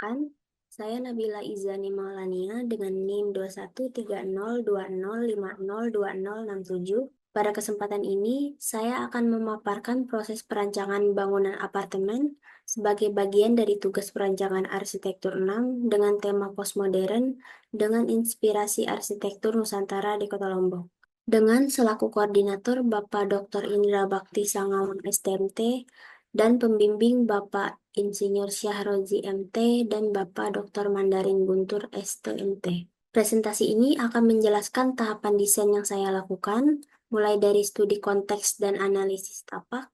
Perkenalkan, saya Nabila Izani Maulania dengan NIM 213020502067. Pada kesempatan ini, saya akan memaparkan proses perancangan bangunan apartemen sebagai bagian dari tugas perancangan arsitektur 6 dengan tema postmodern dengan inspirasi arsitektur Nusantara di Kota Lombok. Dengan selaku koordinator Bapak Dr. Indra Bakti Sangawan STMT dan pembimbing Bapak Insinyur Syahrozi MT dan Bapak Dr. Mandarin Guntur STMT. Presentasi ini akan menjelaskan tahapan desain yang saya lakukan, mulai dari studi konteks dan analisis tapak,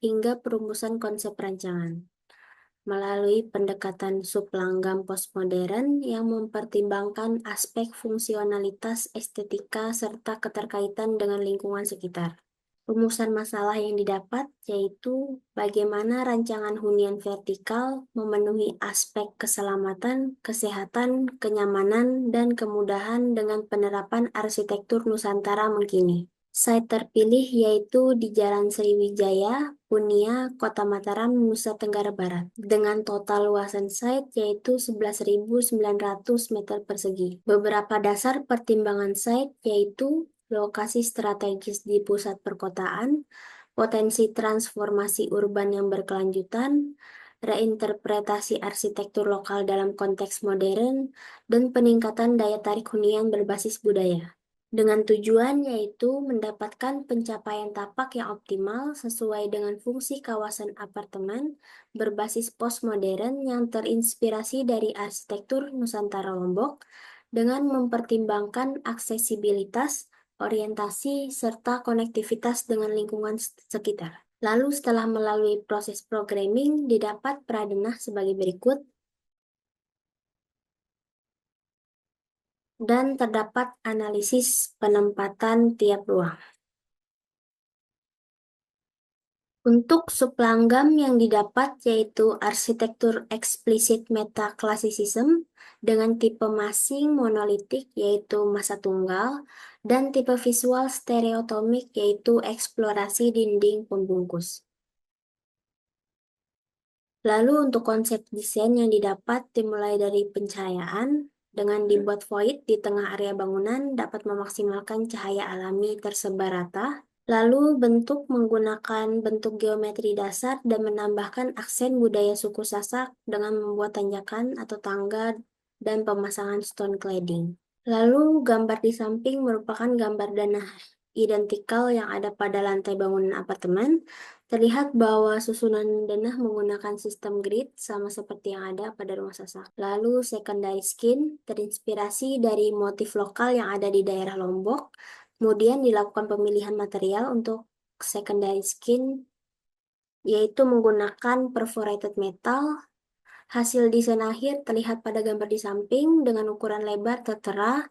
hingga perumusan konsep rancangan melalui pendekatan sublanggam postmodern yang mempertimbangkan aspek fungsionalitas, estetika, serta keterkaitan dengan lingkungan sekitar. Rumusan masalah yang didapat yaitu bagaimana rancangan hunian vertikal memenuhi aspek keselamatan, kesehatan, kenyamanan, dan kemudahan dengan penerapan arsitektur Nusantara mengkini. Site terpilih yaitu di Jalan Sriwijaya, Punia, Kota Mataram, Nusa Tenggara Barat, dengan total luasan site yaitu 11.900 meter persegi. Beberapa dasar pertimbangan site yaitu lokasi strategis di pusat perkotaan, potensi transformasi urban yang berkelanjutan, reinterpretasi arsitektur lokal dalam konteks modern, dan peningkatan daya tarik hunian berbasis budaya. Dengan tujuan yaitu mendapatkan pencapaian tapak yang optimal sesuai dengan fungsi kawasan apartemen berbasis postmodern yang terinspirasi dari arsitektur Nusantara Lombok dengan mempertimbangkan aksesibilitas, orientasi, serta konektivitas dengan lingkungan sekitar. Lalu setelah melalui proses programming, didapat pradenah sebagai berikut, dan terdapat analisis penempatan tiap ruang. Untuk sublanggam yang didapat yaitu arsitektur eksplisit meta-classicism dengan tipe masing monolitik yaitu massa tunggal dan tipe visual stereotomik yaitu eksplorasi dinding pembungkus. Lalu untuk konsep desain yang didapat dimulai dari pencahayaan dengan dibuat void di tengah area bangunan dapat memaksimalkan cahaya alami tersebar rata. Lalu bentuk menggunakan bentuk geometri dasar dan menambahkan aksen budaya suku Sasak dengan membuat tanjakan atau tangga dan pemasangan stone cladding. Lalu gambar di samping merupakan gambar danah identikal yang ada pada lantai bangunan apartemen. Terlihat bahwa susunan denah menggunakan sistem grid sama seperti yang ada pada rumah Sasak. Lalu secondary skin terinspirasi dari motif lokal yang ada di daerah Lombok. Kemudian dilakukan pemilihan material untuk secondary skin, yaitu menggunakan perforated metal. Hasil desain akhir terlihat pada gambar di samping dengan ukuran lebar tertera.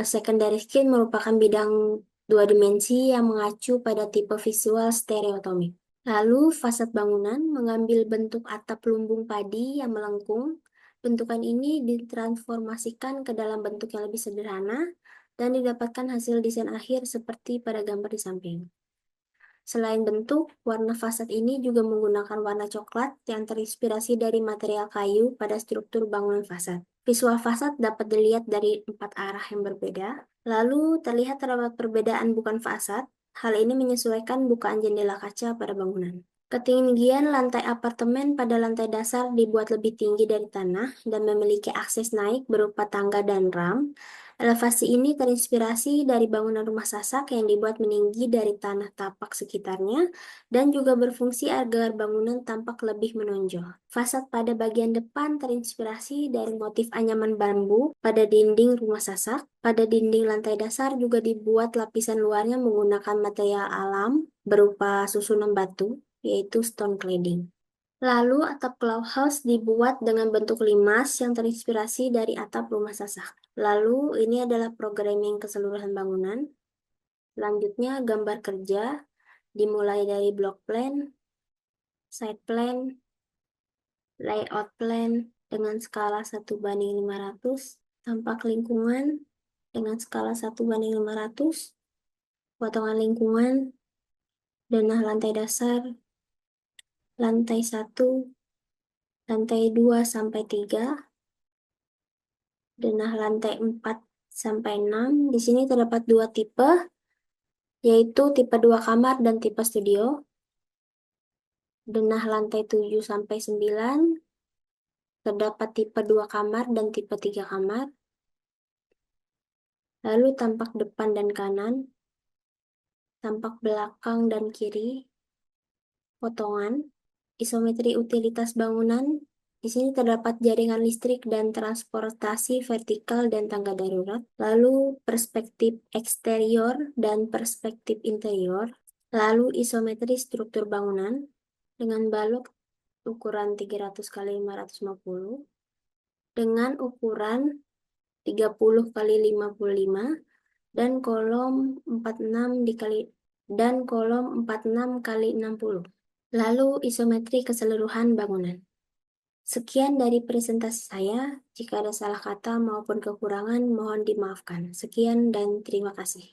Secondary skin merupakan bidang dua dimensi yang mengacu pada tipe visual stereotomik. Lalu fasad bangunan mengambil bentuk atap lumbung padi yang melengkung. Bentukan ini ditransformasikan ke dalam bentuk yang lebih sederhana dan didapatkan hasil desain akhir seperti pada gambar di samping. Selain bentuk, warna fasad ini juga menggunakan warna coklat yang terinspirasi dari material kayu pada struktur bangunan fasad. Visual fasad dapat dilihat dari 4 arah yang berbeda. Lalu terlihat terdapat perbedaan bukan fasad. Hal ini menyesuaikan bukaan jendela kaca pada bangunan. Ketinggian lantai apartemen pada lantai dasar dibuat lebih tinggi dari tanah dan memiliki akses naik berupa tangga dan ram. Elevasi ini terinspirasi dari bangunan rumah Sasak yang dibuat meninggi dari tanah tapak sekitarnya dan juga berfungsi agar bangunan tampak lebih menonjol. Fasad pada bagian depan terinspirasi dari motif anyaman bambu pada dinding rumah Sasak. Pada dinding lantai dasar juga dibuat lapisan luarnya menggunakan material alam berupa susunan batu, yaitu stone cladding. Lalu atap clubhouse dibuat dengan bentuk limas yang terinspirasi dari atap rumah Sasak. Lalu ini adalah programming keseluruhan bangunan. Selanjutnya gambar kerja dimulai dari block plan, site plan, layout plan dengan skala 1:500, tampak lingkungan dengan skala 1:500, potongan lingkungan, denah lantai dasar, lantai 1, lantai 2 sampai 3, denah lantai 4 sampai 6. Di sini terdapat dua tipe, yaitu tipe 2 kamar dan tipe studio. Denah lantai 7 sampai 9, terdapat tipe 2 kamar dan tipe 3 kamar. Lalu tampak depan dan kanan, tampak belakang dan kiri, potongan, isometri utilitas bangunan. Di sini terdapat jaringan listrik dan transportasi vertikal dan tangga darurat. Lalu perspektif eksterior dan perspektif interior. Lalu isometri struktur bangunan dengan balok ukuran 300 kali 550 dengan ukuran 30 kali 55 dan kolom 46 kali 60. Lalu isometri keseluruhan bangunan. Sekian dari presentasi saya. Jika ada salah kata maupun kekurangan, mohon dimaafkan. Sekian dan terima kasih.